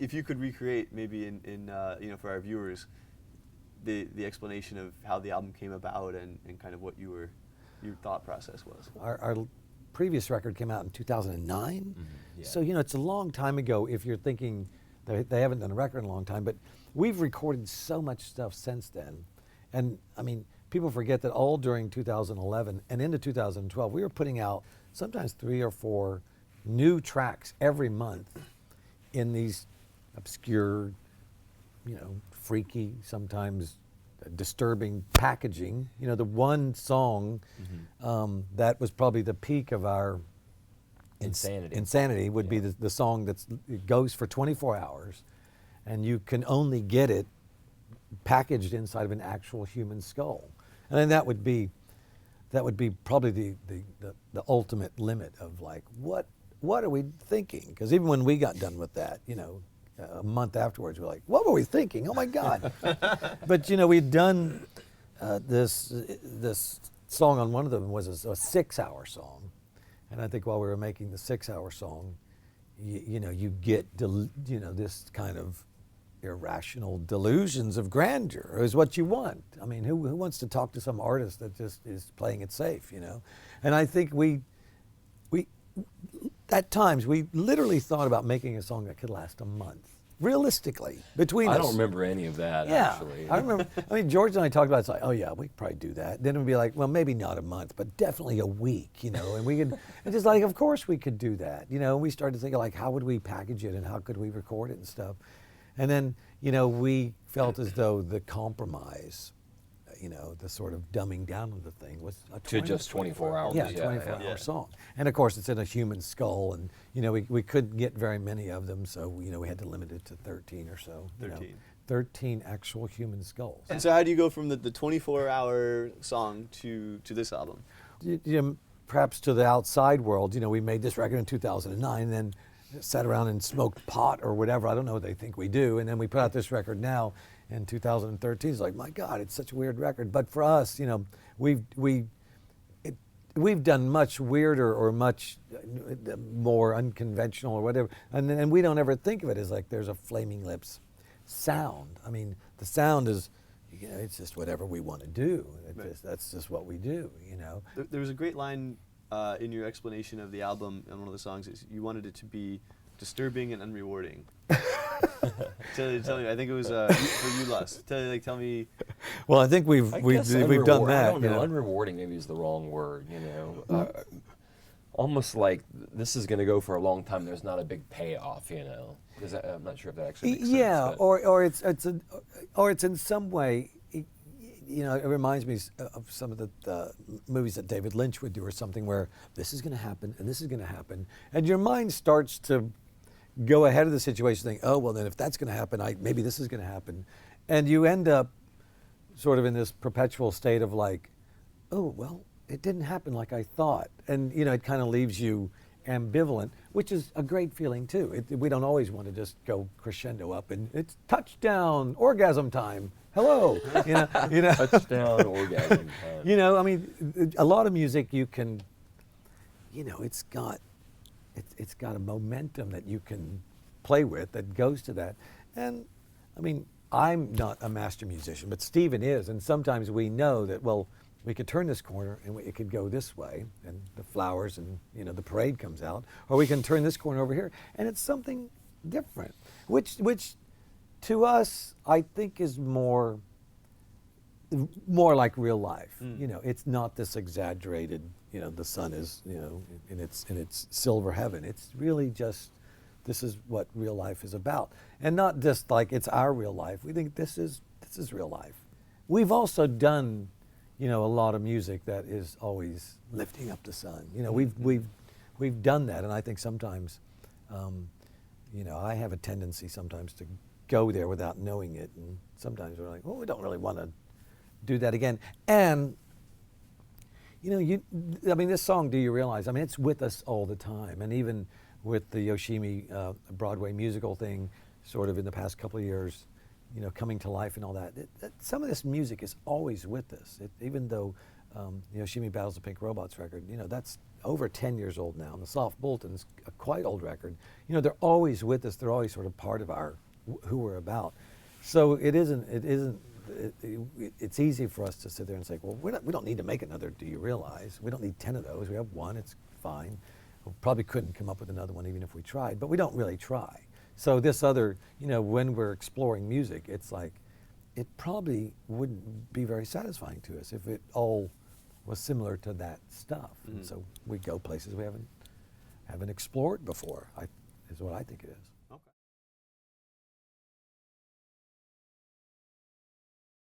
if you could recreate maybe in for our viewers, the explanation of how the album came about and kind of what your thought process was. Our previous record came out in 2009, Mm-hmm. Yeah. so it's a long time ago. If you're thinking they haven't done a record in a long time, but we've recorded so much stuff since then, and I mean, people forget that all during 2011 and into 2012, we were putting out sometimes 3 or 4 new tracks every month in these obscure, freaky, sometimes disturbing packaging. The one song that was probably the peak of our insanity would be the song it goes for 24 hours, and you can only get it packaged inside of an actual human skull. And then that would be probably the ultimate limit of like, what are we thinking? Because even when we got done with that, a month afterwards, we're like, what were we thinking? Oh my God. But we'd done this song on one of them was a 6-hour song. And I think while we were making the 6-hour song, you get, this kind of irrational delusions of grandeur is what you want. I mean, who wants to talk to some artist that just is playing it safe, And I think we at times we literally thought about making a song that could last a month. Realistically, between us. I don't remember any of that, actually. I remember, George and I talked about it, it's like, oh yeah, we could probably do that. Then it would be like, well, maybe not a month, but definitely a week, and we could, and just like, of course we could do that, and we started thinking like, how would we package it and how could we record it and stuff. And then, we felt as though the compromise, the sort of dumbing down of the thing was to just 24 hours. Yeah, 24-hour song. And of course, it's in a human skull, and we couldn't get very many of them, so we had to limit it to 13 or so. 13. 13 actual human skulls. And so, how do you go from the 24-hour song to this album? Perhaps to the outside world, we made this record in 2009, and then sat around and smoked pot or whatever. I don't know what they think we do. And then we put out this record now in 2013. It's like, my God, it's such a weird record. But for us, we've done much weirder or much more unconventional or whatever. And we don't ever think of it as like there's a Flaming Lips sound. I mean, the sound is, it's just whatever we want to do. That's just what we do, There was a great line in your explanation of the album on one of the songs. Is you wanted it to be disturbing and unrewarding. tell me, I think it was for you, Lus. Tell me. Well, I think we've done that. I don't know. Unrewarding maybe is the wrong word. Almost like this is going to go for a long time. There's not a big payoff. I'm not sure if that actually makes sense. Yeah, or it's in some way. It reminds me of some of the movies that David Lynch would do or something where this is going to happen and this is going to happen. And your mind starts to go ahead of the situation think, oh, well, then if that's going to happen, maybe this is going to happen. And you end up sort of in this perpetual state of like, oh, well, it didn't happen like I thought. And, it kind of leaves you ambivalent, which is a great feeling too. We don't always want to just go crescendo up and it's touchdown, orgasm time. Hello, Touchdown, orgasm time. A lot of music you can, it's got a momentum that you can play with that goes to that. And I'm not a master musician, but Stephen is, and sometimes we know that, well, we could turn this corner and it could go this way, and the flowers and the parade comes out, or we can turn this corner over here, and it's something different, which to us I think is more like real life. It's not this exaggerated. The sun is in its silver heaven. It's really just this is what real life is about, and not just like it's our real life. We think this is real life. We've also done a lot of music that is always lifting up the sun. We've done that, and I think sometimes, I have a tendency sometimes to go there without knowing it, and sometimes we're like, well, we don't really want to do that again. And this song, Do You Realize? It's with us all the time, and even with the Yoshimi Broadway musical thing, sort of in the past couple of years, coming to life and all that. Some of this music is always with us. Even though Yoshimi Battles the Pink Robots record, that's over 10 years old now, and the Soft Bulletin's a quite old record. You know, they're always with us. They're always sort of part of our who we're about. So it's easy for us to sit there and say, well, we don't need to make another Do You Realize? We don't need 10 of those. We have one, it's fine. We probably couldn't come up with another one even if we tried, but we don't really try. So this other, you know, when we're exploring music, it's like, it probably wouldn't be very satisfying to us if it all was similar to that stuff. And so we go places we haven't explored before, is what I think it is.